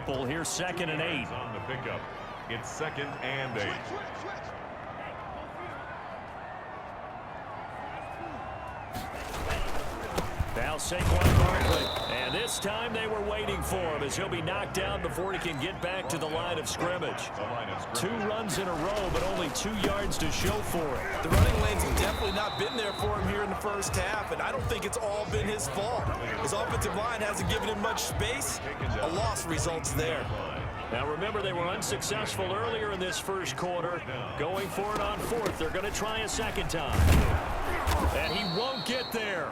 couple. Here's 2nd and 8. On the pickup. It's 2nd and 8. Now Saquon Barkley. And this time they were waiting for him as he'll be knocked down before he can get back to the line of scrimmage. 2 runs in a row, but only 2 yards to show for it. The running lanes have definitely not been there for him here in the first half, and I don't think it's all been his fault. His offensive line hasn't given him much space. A loss results there. Now remember, they were unsuccessful earlier in this first quarter. Going for it on 4th. They're going to try a second time. And he won't get there.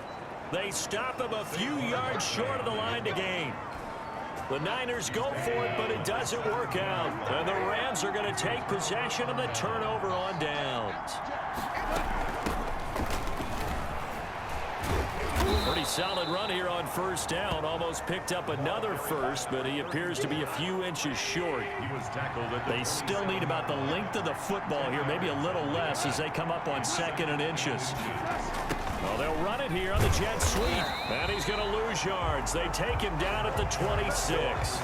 They stop him a few yards short of the line to gain. The Niners go for it, but it doesn't work out. And the Rams are going to take possession of the turnover on downs. Pretty solid run here on 1st down. Almost picked up another first, but he appears to be a few inches short. They still need about the length of the football here, maybe a little less as they come up on 2nd and inches. Well, they'll run it here on the jet sweep, and he's going to lose yards. They take him down at the 26.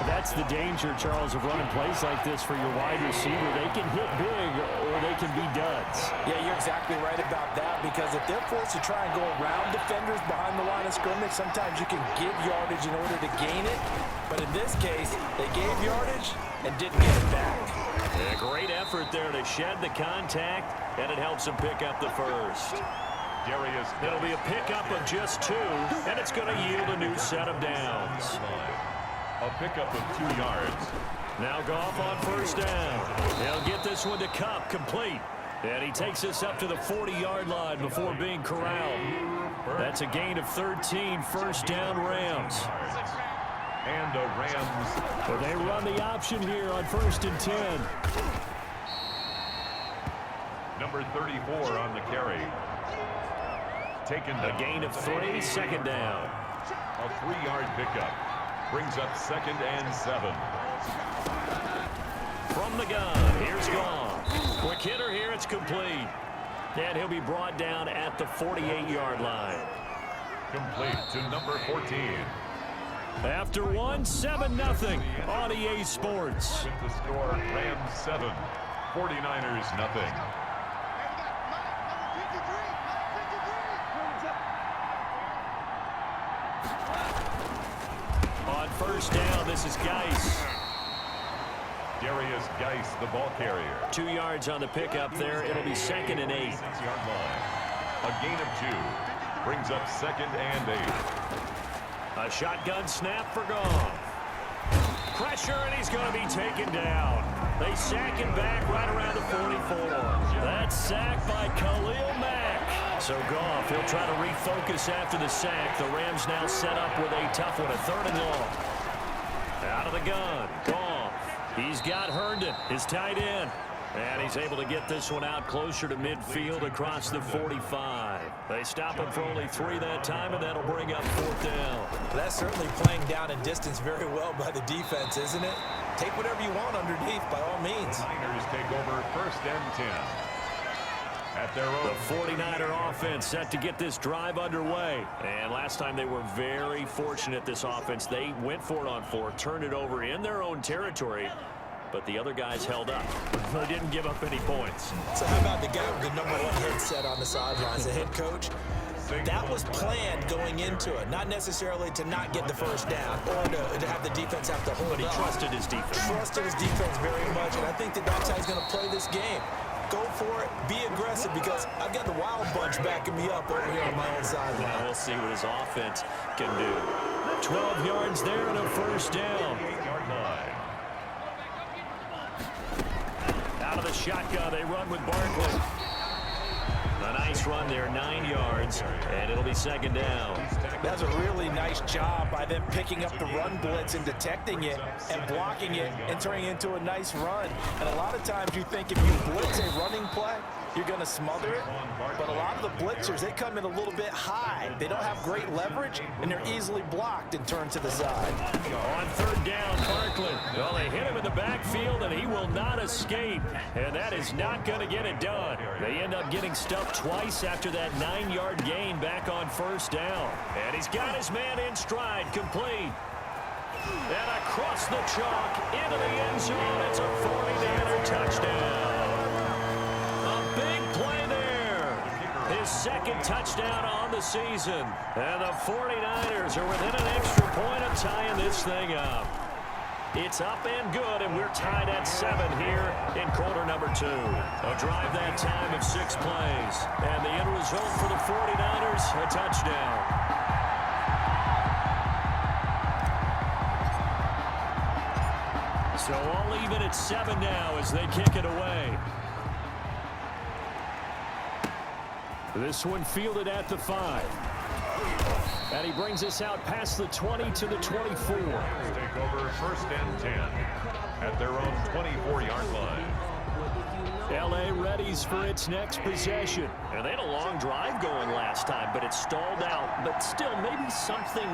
That's the danger, Charles, of running plays like this for your wide receiver. They can hit big or they can be duds. Yeah, you're exactly right about that, because if they're forced to try and go around defenders behind the line of scrimmage, sometimes you can give yardage in order to gain it. But in this case, they gave yardage and didn't get it back. A great effort there to shed the contact, and it helps him pick up the first. It'll be a pickup of just 2, and it's going to yield a new set of downs. A pickup of 2 yards. Now Goff on 1st down. They'll get this one to Kupp, complete. And he takes us up to the 40-yard line before being corralled. That's a gain of 13, 1st down Rams. And the Rams. But they run the option here on 1st and 10. Number 34 on the carry. Taken a gain of 3, 2nd down. A 3-yard pickup. Brings up 2nd and 7. From the gun, here's Goff. Quick hitter here, it's complete. And he'll be brought down at the 48-yard line. Complete to number 14. After 1, 7-0 on EA Sports. With the score, Rams 7, 49ers nothing. On 1st down, this is Geis. Darius Geis, the ball carrier. 2 yards on the pickup there. It'll be 2nd and 8. 6-yard line. A gain of 2. Brings up 2nd and 8. A shotgun snap for Goff. Pressure, and he's going to be taken down. They sack him back right around the 44. That's sacked by Khalil Mack. So Goff, he'll try to refocus after the sack. The Rams now set up with a tough one, a 3rd and long. Out of the gun, Goff. He's got Herndon, his tight end. And he's able to get this one out closer to midfield across the 45. They stop him for only 3 that time, and that'll bring up 4th down. That's certainly playing down in distance very well by the defense, isn't it? Take whatever you want underneath, by all means. The Niners take over 1st and 10. At their own. The 49er offense set to get this drive underway. And last time they were very fortunate, this offense. They went for it on 4, turned it over in their own territory. But the other guys held up. They didn't give up any points. So how about the guy with the number 1 headset on the sidelines, the head coach? That was planned going into it, not necessarily to not get the 1st down or to have the defense have to hold But he up. trusted his defense. Trusted his defense very much, and I think the dog is going to play this game. Go for it, be aggressive, because I've got the Wild Bunch backing me up over here on my own sideline. Well, we'll see what his offense can do. 12 yards there and a 1st down. 8-yard line. Out of the shotgun, they run with Barkley. A nice run there, 9 yards, and it'll be 2nd down. That's a really nice job by them picking up the run blitz and detecting it and blocking it and turning it into a nice run. And a lot of times you think if you blitz a running play, you're going to smother it. But a lot of the blitzers, they come in a little bit high. They don't have great leverage, and they're easily blocked and turned to the side. On 3rd down, Barkley. Well, they hit him in the backfield, and he will not escape. And that is not going to get it done. They end up getting stuffed twice after that 9-yard gain back on 1st down. And he's got his man in stride, complete. across the chalk into the end zone. It's a 49er touchdown. A big play there. His second touchdown on the season. And the 49ers are within an extra point of tying this thing up. It's up and good, and we're tied at 7 here in quarter number 2. A drive that time of 6 plays. And the end result for the 49ers, a touchdown. So all even at 7 now as they kick it away. This one fielded at the 5. And he brings us out past the 20 to the 24. Take over 1st and 10 at their own 24-yard line. L.A. readies for its next possession. And they had a long drive going last time, but it stalled out. But still, maybe something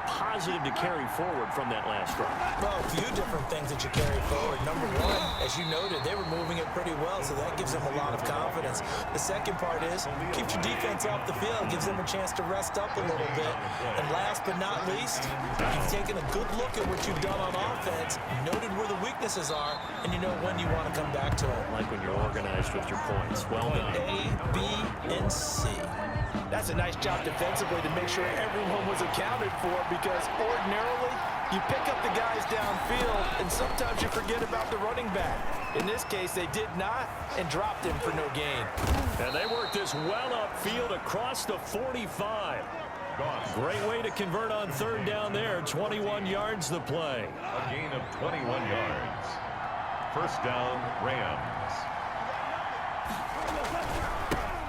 positive to carry forward from that last drive. Well, a few different things that you carry forward. Number one, as you noted, they were moving it pretty well, so that gives them a lot of confidence. The second part is, keeps your defense off the field, gives them a chance to rest up a little bit. And last but not least, you've taken a good look at what you've done on offense, noted where the weaknesses are, and you know when you want to come back to them. Like when you're organized with your points. Well done. A, B, and C. That's a nice job defensively to make sure everyone was accounted for, because ordinarily you pick up the guys downfield and sometimes you forget about the running back. In this case, they did not and dropped him for no gain. And they worked this well upfield across the 45. Great way to convert on 3rd down there. 21 yards the play. A gain of 21 yards. 1st down, Rams.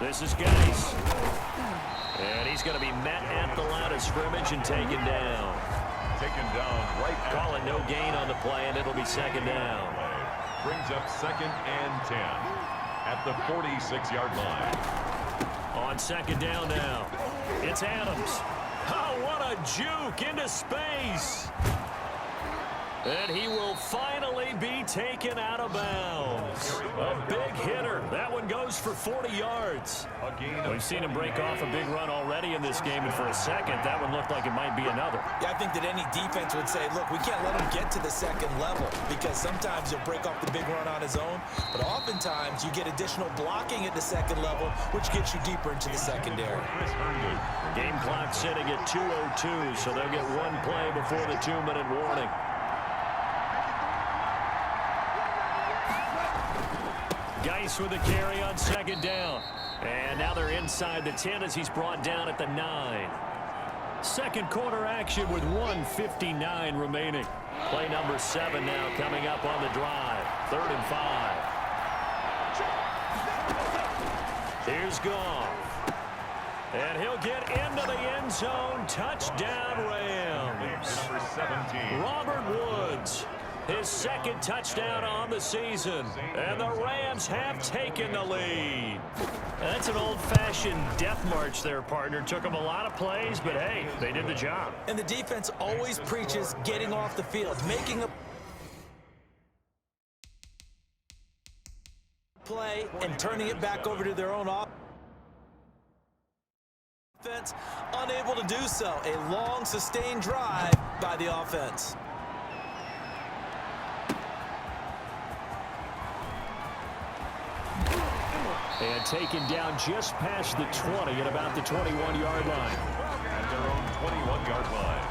This is Geis. And he's going to be met at the line of scrimmage and taken down. Taken down right at Call it no gain on the play, and it'll be 2nd down. Brings up 2nd and 10 at the 46-yard line. On 2nd down now, it's Adams. Oh, what a juke into space. And he will finally be taken out of bounds. A big hitter. That one goes for 40 yards. We've seen him break off a big run already in this game, and for a second, that one looked like it might be another. Yeah, I think that any defense would say, look, we can't let him get to the 2nd level, because sometimes he'll break off the big run on his own, but oftentimes you get additional blocking at the 2nd level, which gets you deeper into the secondary. Game clock sitting at 2:02, so they'll get one play before the 2-minute warning. Geis with the carry on 2nd down. And now they're inside the 10 as he's brought down at the 9. Second quarter action with 1:59 remaining. Play number 7 now coming up on the drive. 3rd and 5. Here's Goff. And he'll get into the end zone. Touchdown Rams. Number 17. Robert Woods. His 2nd touchdown on the season. And the Rams have taken the lead. That's an old-fashioned death march there, partner. Took them a lot of plays, but hey, they did the job. And the defense always preaches getting off the field, making a play and turning it back over to their own offense. Unable to do so. A long, sustained drive by the offense. And taken down just past the 20 at about the 21-yard line. At their own 21-yard line.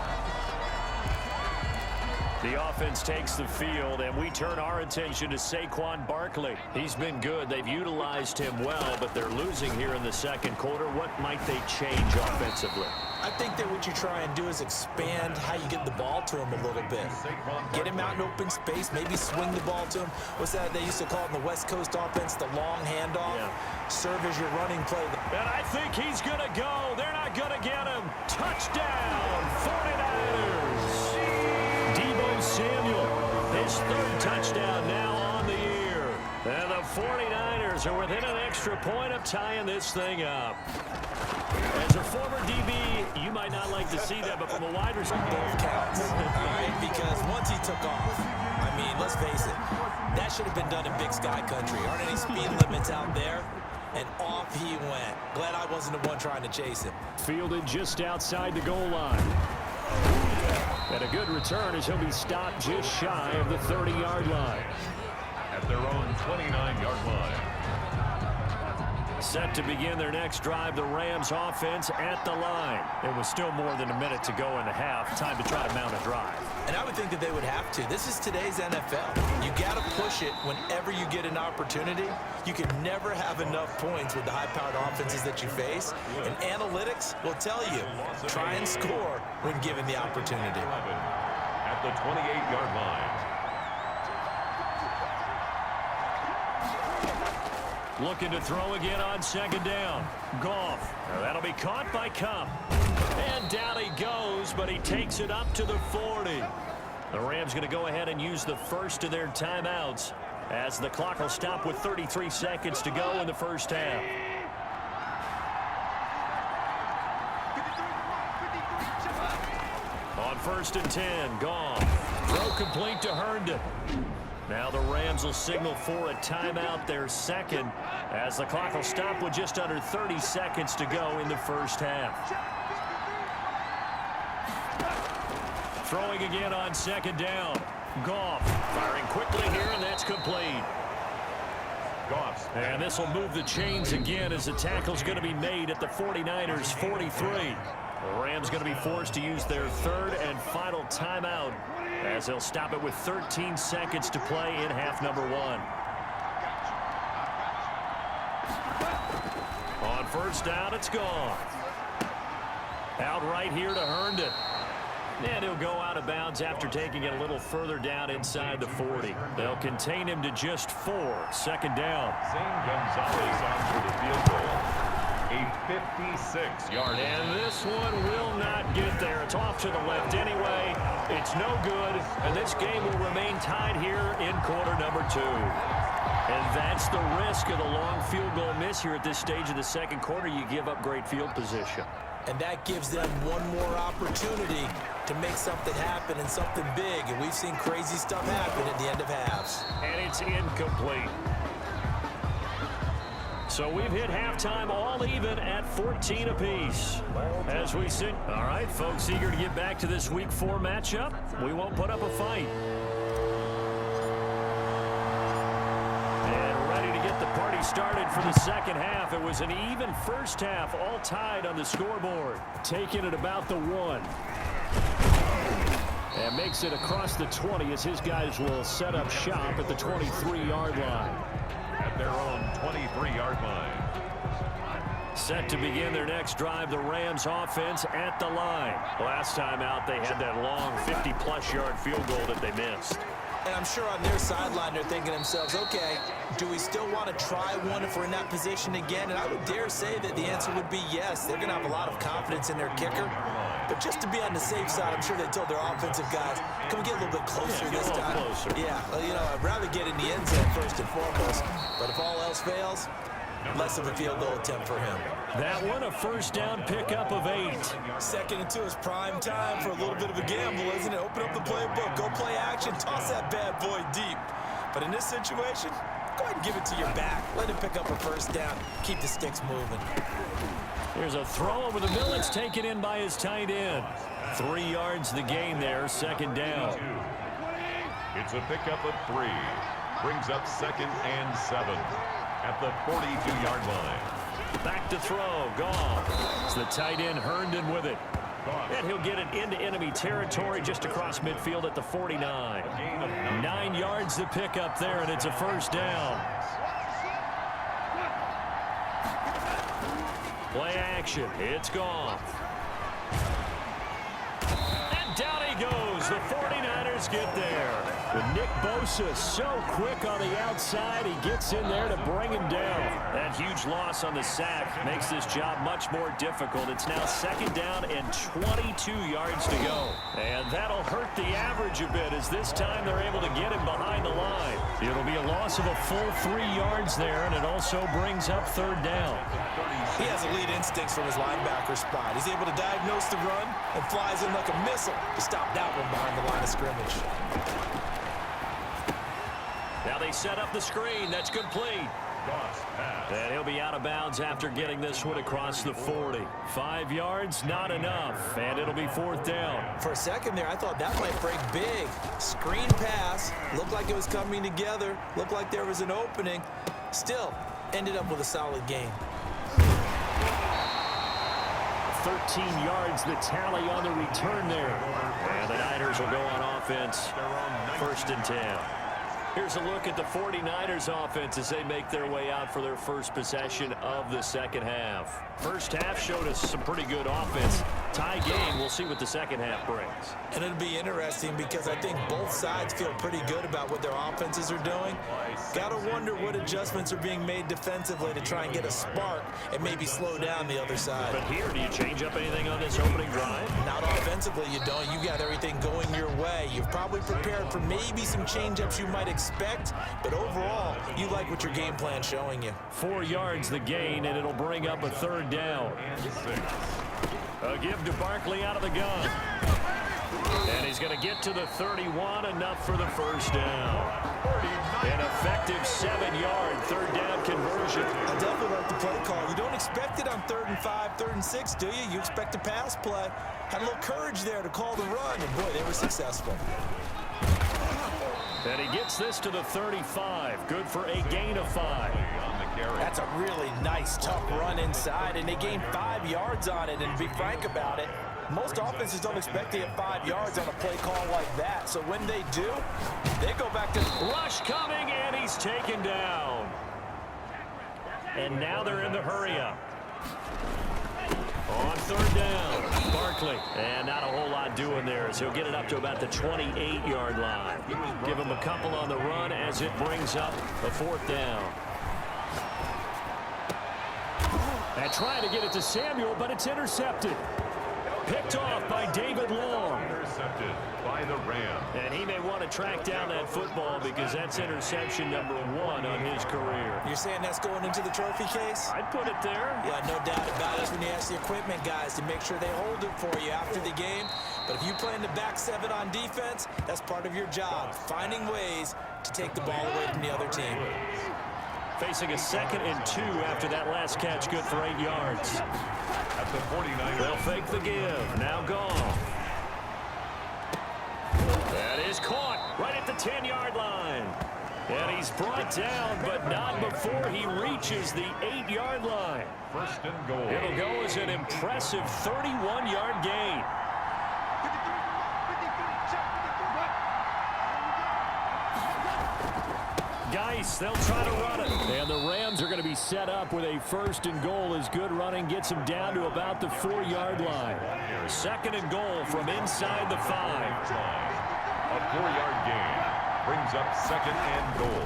The offense takes the field, and we turn our attention to Saquon Barkley. He's been good. They've utilized him well, but they're losing here in the 2nd quarter. What might they change offensively? I think that what you try and do is expand how you get the ball to him a little bit. Get him out in open space, maybe swing the ball to him. What's that they used to call it in the West Coast offense, the long handoff? Yeah. Serve as your running play. And I think he's going to go. They're not going to get him. Touchdown, 49ers. Deebo Samuel, his 3rd touchdown now on the year. And the 49ers are within an extra point of tying this thing up. As a former DB, you might not like to see that, but from a wide receiver, both counts. All right, because once he took off, I mean, let's face it, that should have been done in Big Sky country. Aren't any speed limits out there? And off he went. Glad I wasn't the one trying to chase him. Fielded just outside the goal line. And a good return as he'll be stopped just shy of the 30-yard line. At their own 29-yard line. Set to begin their next drive, the Rams offense at the line. It was still more than a minute to go in the half. Time to try to mount a drive. And I would think that they would have to. This is today's NFL. You got to push it whenever you get an opportunity. You can never have enough points with the high-powered offenses that you face. And analytics will tell you, try and score when given the opportunity. At the 28-yard line. Looking to throw again on second down. Goff. Now that'll be caught by Kupp. And down he goes, but he takes it up to the 40. The Rams going to go ahead and use the first of their timeouts as the clock will stop with 33 seconds to go in the first half. On 1st and 10, Goff. Throw complete to Herndon. Now the Rams will signal for a timeout, their second, as the clock will stop with just under 30 seconds to go in the first half. Throwing again on second down. Goff firing quickly here, and that's complete. Goff. And this will move the chains again as the tackle's going to be made at the 49ers 43. The Rams going to be forced to use their third and final timeout, as they'll stop it with 13 seconds to play in half number 1. On first down, it's gone. Out right here to Herndon. And he'll go out of bounds after taking it a little further down inside the 40. They'll contain him to just 4. Second down. Zane Gonzalez on for the field goal. A 56-yard. And this one will not get there. It's off to the left anyway. It's no good. And this game will remain tied here in quarter number 2. And that's the risk of the long field goal miss here at this stage of the second quarter. You give up great field position. And that gives them one more opportunity to make something happen and something big. And we've seen crazy stuff happen at the end of halves. And it's incomplete. So we've hit halftime all even at 14 apiece. As we sit, all right, folks, eager to get back to this Week 4 matchup. We won't put up a fight. And ready to get the party started for the second half. It was an even first half, all tied on the scoreboard. Taking it about the 1. And makes it across the 20 as his guys will set up shop at the 23-yard line. At their own 23-yard line. Set to begin their next drive, the Rams offense at the line. Last time out, they had that long 50-plus yard field goal that they missed. And I'm sure on their sideline, they're thinking to themselves, okay, do we still want to try one if we're in that position again? And I would dare say that the answer would be yes. They're going to have a lot of confidence in their kicker. But just to be on the safe side, I'm sure they told their offensive guys, can we get a little bit closer this time? Closer. Yeah, well, you know, I'd rather get in the end zone first and foremost. But if all else fails, less of a field goal attempt for him. That one, a first down pickup of 8. 2nd and 2 is prime time for a little bit of a gamble, isn't it? Open up the playbook, go play action, toss that bad boy deep. But in this situation, go ahead and give it to your back. Let him pick up a first down. Keep the sticks moving. Here's a throw over the middle. It's taken in by his tight end. 3 yards the gain there, second down. It's a pickup of 3. Brings up 2nd and 7. At the 42-yard line. Back to throw, gone. It's the tight end Herndon with it. And he'll get it into enemy territory just across midfield at the 49. 9 yards to pick up there, and it's a first down. Play action. It's gone. And down he goes. The 49ers get there. With Nick Bosa so quick on the outside, he gets in there to bring him down. That huge loss on the sack makes this job much more difficult. It's now second down and 22 yards to go. And that'll hurt the average a bit as this time they're able to get him behind the line. It'll be a loss of a full 3 yards there, and it also brings up third down. He has elite instincts from his linebacker spot. He's able to diagnose the run and flies in like a missile to stop that one behind the line of scrimmage. Now they set up the screen. That's complete. And he'll be out of bounds after getting this one across the 40. 5 yards, not enough, and it'll be 4th down. For a second there, I thought that might break big. Screen pass, looked like it was coming together, looked like there was an opening. Still, ended up with a solid gain. 13 yards the tally on the return there. And the Niners will go on offense, 1st and 10. Here's a look at the 49ers offense as they make their way out for their first possession of the second half. First half showed us some pretty good offense. Tie game, we'll see what the second half brings. And it'll be interesting because I think both sides feel pretty good about what their offenses are doing. Gotta wonder what adjustments are being made defensively to try and get a spark and maybe slow down the other side. But here, do you change up anything on this opening drive? Not offensively, you don't. You got everything going your way. You've probably prepared for maybe some change-ups you might expect, but overall, you like what your game plan's showing you. 4 yards the gain, and it'll bring up a 3rd down. A give to Barkley out of the gun. And he's going to get to the 31, enough for the 1st down. An effective 7-yard 3rd down conversion. I definitely like the play call. You don't expect it on 3rd and 5, 3rd and 6, do you? You expect a pass play. Had a little courage there to call the run, and boy, they were successful. And he gets this to the 35. Good for a gain of 5. That's a really nice, tough run inside, and they gained 5 yards on it. And to be frank about it, most offenses don't expect to get 5 yards on a play call like that. So when they do, they go back to rush coming, and he's taken down. And now they're in the hurry-up. On 3rd down, Barkley. And not a whole lot doing there as he'll get it up to about the 28-yard line. Give him a couple on the run as it brings up a 4th down. And trying to get it to Samuel, but it's intercepted. Picked off by David Long. Intercepted by the Rams. And he may want to track down that football because that's interception number 1 on his career. You're saying that's going into the trophy case? I'd put it there. Yeah, no doubt about it. When you ask the equipment guys to make sure they hold it for you after the game. But if you play in the back 7 on defense, that's part of your job, finding ways to take the ball away from the other team. Facing a 2nd and 2 after that last catch, good for 8 yards. At the 49. They'll fake the give. Now gone. That is caught right at the 10-yard line. And he's brought down, but not before he reaches the 8-yard line. 1st and goal. It'll go as an impressive 31-yard gain. Geis, they'll try to run it. And the Rams are going to be set up with a 1st and goal as good running gets them down to about the 4-yard line. 2nd and goal from inside the 5. A 4-yard gain brings up 2nd and goal.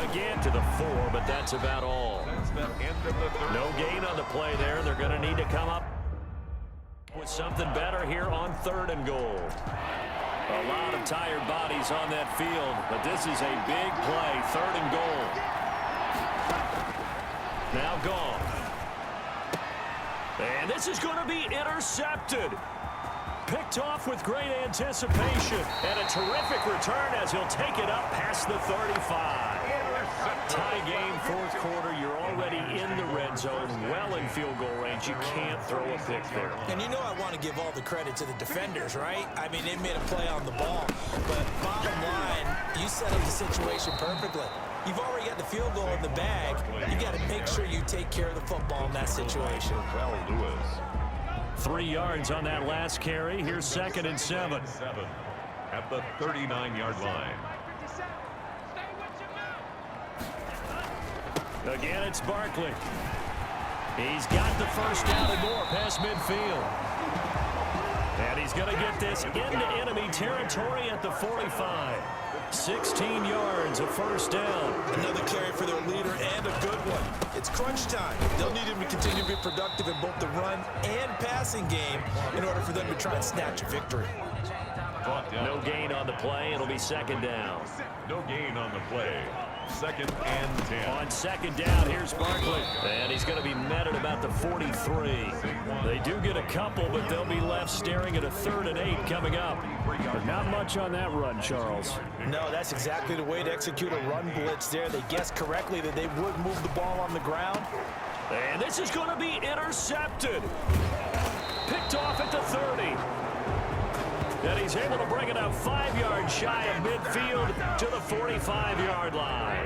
Again to the 4, but that's about all. That's the end of the 3rd. No gain on the play there. They're going to need to come up with something better here on 3rd and goal. A lot of tired bodies on that field, but this is a big play. 3rd and goal. Now gone. And this is going to be intercepted. Picked off with great anticipation. And a terrific return as he'll take it up past the 35. Tie game, 4th quarter. You're already in the red zone, well in field goal range. You can't throw a pick there. And you know I want to give all the credit to the defenders, right? I mean, they made a play on the ball. But bottom line, you set up the situation perfectly. You've already got the field goal in the bag. You got to make sure you take care of the football in that situation. Well, Lewis. 3 yards on that last carry. Here's 2nd and 7. At the 39-yard line. Again, it's Barkley. He's got the 1st down and more past midfield. And he's going to get this into enemy territory at the 45. 16 yards, a 1st down. Another carry for their leader and a good one. It's crunch time. They'll need him to continue to be productive in both the run and passing game in order for them to try and snatch a victory. No gain on the play. It'll be 2nd down. No gain on the play. second and 10. On second down, here's Barkley. And he's going to be met at about the 43. They do get a couple, but they'll be left staring at a 3rd and 8 coming up. But not much on that run, Charles. No, that's exactly the way to execute a run blitz there. They guessed correctly that they would move the ball on the ground. And this is going to be intercepted. Picked off at the 30. And he's able to bring it up 5 yards shy of midfield to the 45-yard line.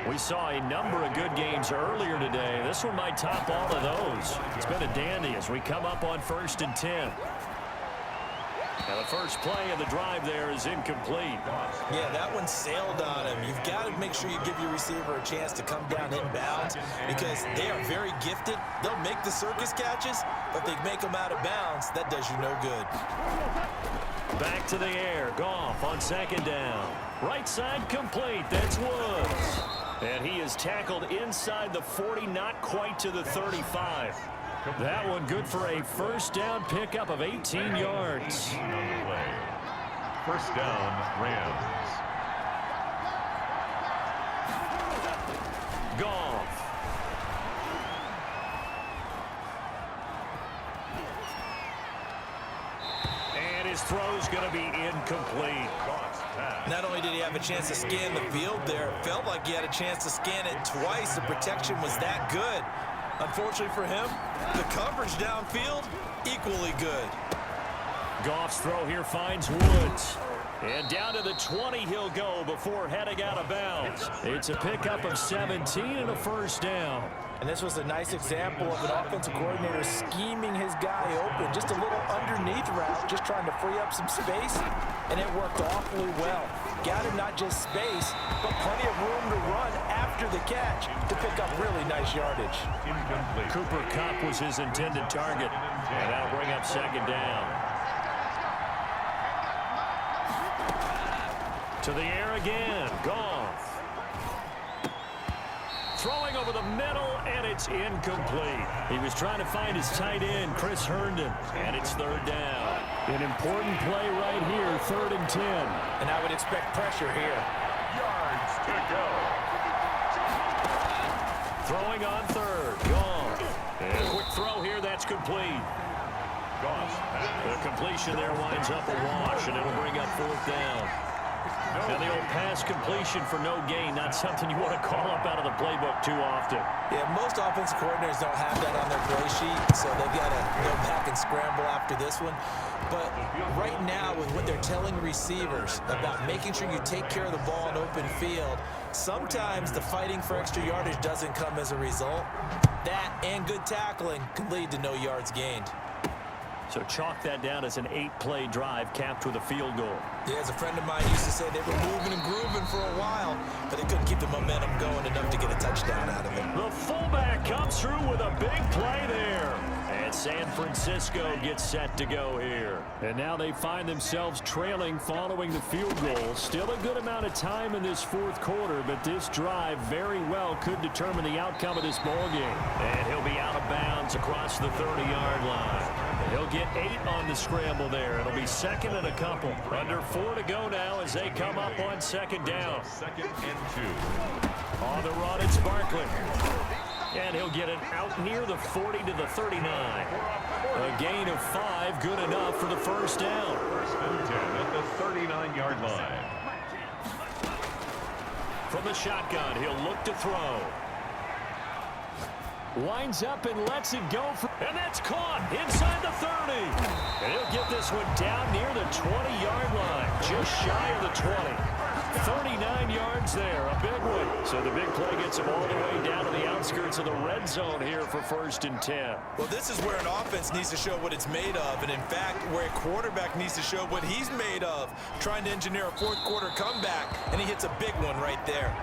We saw a number of good games earlier today. This one might top all of those. It's been a dandy as we come up on 1st and 10. Now the first play of the drive there is incomplete. Yeah, that one sailed on him. You've got to make sure you give your receiver a chance to come down inbounds because they are very gifted. They'll make the circus catches, but if they make them out of bounds, that does you no good. Back to the air. Goff on second down. Right side complete. That's Woods. And he is tackled inside the 40, not quite to the 35. That one good for a first down pickup of 18 yards. First down, Rams. Goff. And his throw's going to be incomplete. Not only did he have a chance to scan the field there, it felt like he had a chance to scan it twice. The protection was that good. Unfortunately for him, the coverage downfield, equally good. Goff's throw here finds Woods. And down to the 20 he'll go before heading out of bounds. It's a pickup of 17 and a first down. And this was a nice example of an offensive coordinator scheming his guy open. Just a little underneath route, just trying to free up some space. And it worked awfully well. Got him not just space, but plenty of room to run after the catch to pick up really nice yardage. Incomplete. Cooper Kupp was his intended target. And that'll bring up second down. To the air again. Goff. Throwing over the middle, and it's incomplete. He was trying to find his tight end, Chris Herndon, and it's third down. An important play right here, 3rd and 10. And I would expect pressure here. Yards to go. Throwing on 3rd. Goff. And a quick throw here, that's complete. Goff. The completion there winds up a wash, and it'll bring up 4th down. Now the old pass completion for no gain, not something you want to call up out of the playbook too often. Yeah, most offensive coordinators don't have that on their play sheet, so they've got to go back and scramble after this one. But right now, with what they're telling receivers about making sure you take care of the ball in open field, sometimes the fighting for extra yardage doesn't come as a result. That and good tackling can lead to no yards gained. So chalk that down as an 8-play drive capped with a field goal. Yeah, as a friend of mine used to say, they were moving and grooving for a while, but they couldn't keep the momentum going enough to get a touchdown out of it. The fullback comes through with a big play there. And San Francisco gets set to go here. And now they find themselves trailing following the field goal. Still a good amount of time in this 4th quarter, but this drive very well could determine the outcome of this ball game. And he'll be out of bounds across the 30-yard line. He'll get 8 on the scramble there. It'll be 2nd and a couple. Under 4 to go now as they come up on 2nd down. 2nd and 2. On the run, it's Barkley. And he'll get it out near the 40 to the 39. A gain of 5, good enough for the first down. 1st and 10 at the 39-yard line. From the shotgun, he'll look to throw. Winds up and lets it go. And that's caught inside the 30. And he'll get this one down near the 20-yard line. Just shy of the 20. 39 yards there, a big one. So the big play gets him all the way down to the outskirts of the red zone here for 1st and 10. Well, this is where an offense needs to show what it's made of, and in fact, where a quarterback needs to show what he's made of, trying to engineer a 4th quarter comeback, and he hits a big one right there.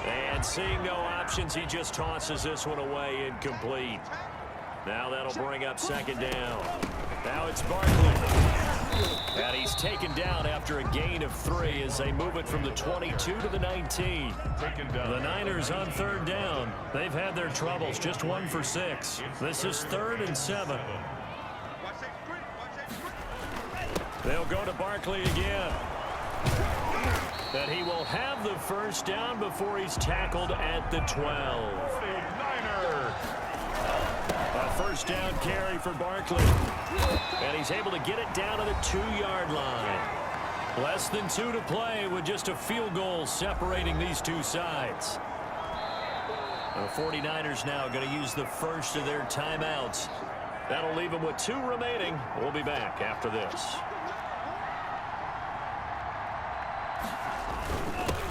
And seeing no options, he just tosses this one away incomplete. Now that'll bring up 2nd down. Now it's Barkley. And he's taken down after a gain of 3 as they move it from the 22 to the 19. The Niners on 3rd down. They've had their troubles, just 1 for 6. This is 3rd and 7. They'll go to Barkley again. And he will have the first down before he's tackled at the 12. A first down carry for Barkley. And he's able to get it down to the 2-yard line. Less than 2 to play with just a field goal separating these two sides. The 49ers now going to use the first of their timeouts. That'll leave them with 2 remaining. We'll be back after this.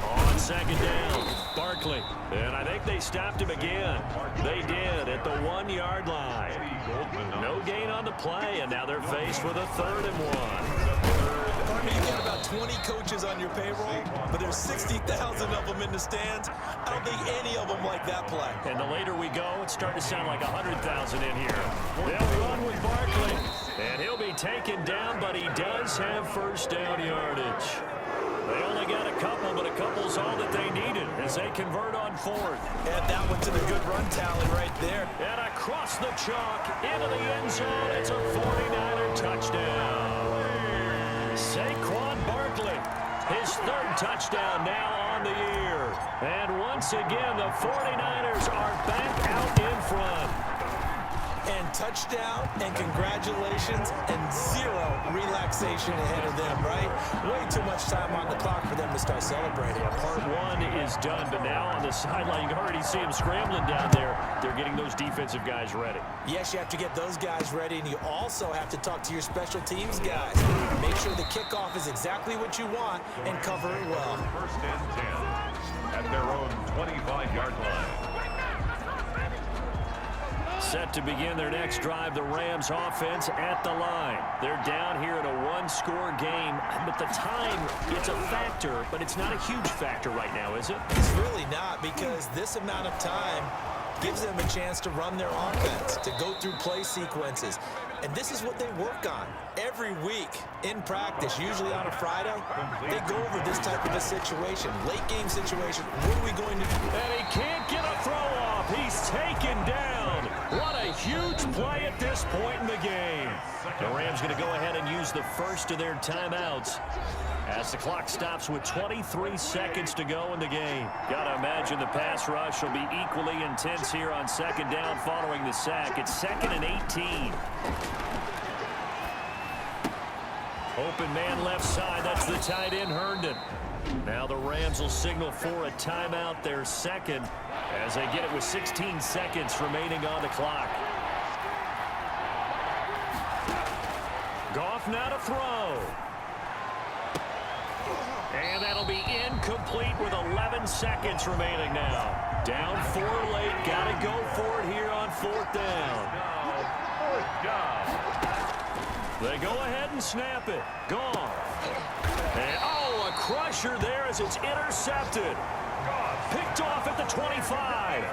On second down, Barkley. And I think they stopped him again. They did at the 1-yard line. No gain on the play, and now they're faced with a 3rd and 1. You got about 20 coaches on your payroll, but there's 60,000 of them in the stands. I don't think any of them like that play. And the later we go, it's starting to sound like 100,000 in here. They'll run with Barkley, and he'll be taken down, but he does have first down yardage. They only got a couple, but a couple's all that they needed as they convert on 4th. Add that one to the good run tally right there. And across the chalk into the end zone, it's a 49er touchdown. Saquon Barkley, his 3rd touchdown now on the year. And once again, the 49ers are back out in front. And touchdown, and congratulations, and 0 relaxation ahead of them, right? Way too much time on the clock for them to start celebrating. Part 1 is done, but now on the sideline, you can already see him scrambling down there. They're getting those defensive guys ready. Yes, you have to get those guys ready, and you also have to talk to your special teams guys. Make sure the kickoff is exactly what you want and cover it well. First and 10 at their own 25-yard line. Set to begin their next drive, the Rams offense at the line. They're down here in a 1-score game, but the time, it's a factor, but it's not a huge factor right now, is it? It's really not, because this amount of time gives them a chance to run their offense, to go through play sequences. And this is what they work on every week in practice, usually on a Friday. They go over this type of a situation, late game situation. What are we going to do? And he can't get a throw off. He's taken down. What a huge play at this point in the game. The Rams going to go ahead and use the first of their timeouts as the clock stops with 23 seconds to go in the game. Got to imagine the pass rush will be equally intense here on second down following the sack. It's 2nd and 18. Open man left side. That's the tight end, Herndon. Now the Rams will signal for a timeout, their second, as they get it with 16 seconds remaining on the clock. Goff now to throw. And that'll be incomplete with 11 seconds remaining now. Down 4 late. Got to go for it here on 4th down. They go ahead and snap it. Gone. And, oh, a crusher there as it's intercepted. Picked off at the 25.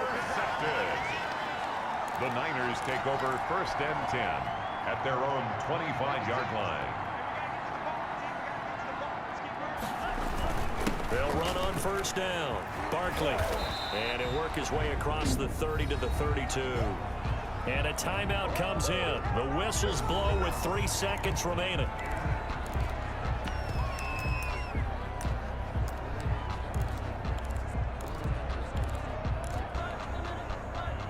The Niners take over 1st and 10 at their own 25-yard line. They'll run on first down. Barkley. And he'll work his way across the 30 to the 32. And a timeout comes in. The whistles blow with 3 seconds remaining.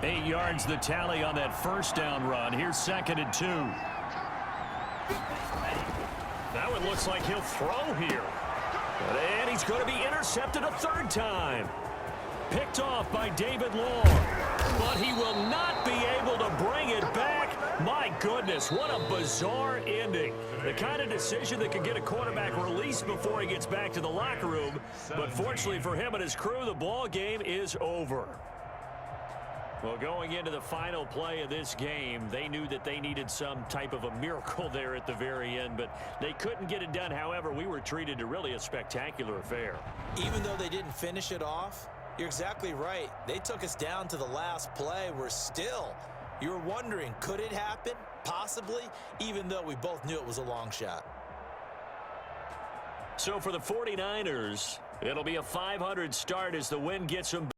Eight yards the tally on that first down run. Here's 2nd and 2. Now it looks like he'll throw here. And he's going to be intercepted a 3rd time. Picked off by David Long. But he will not be able to bring it back. My goodness, what a bizarre ending. The kind of decision that could get a quarterback released before he gets back to the locker room. But fortunately for him and his crew, the ball game is over. Well, going into the final play of this game, they knew that they needed some type of a miracle there at the very end, but they couldn't get it done. However, we were treated to really a spectacular affair. Even though they didn't finish it off, you're exactly right. They took us down to the last play. We're still, you're wondering, could it happen? Possibly, even though we both knew it was a long shot. So for the 49ers, it'll be a 500 start as the win gets them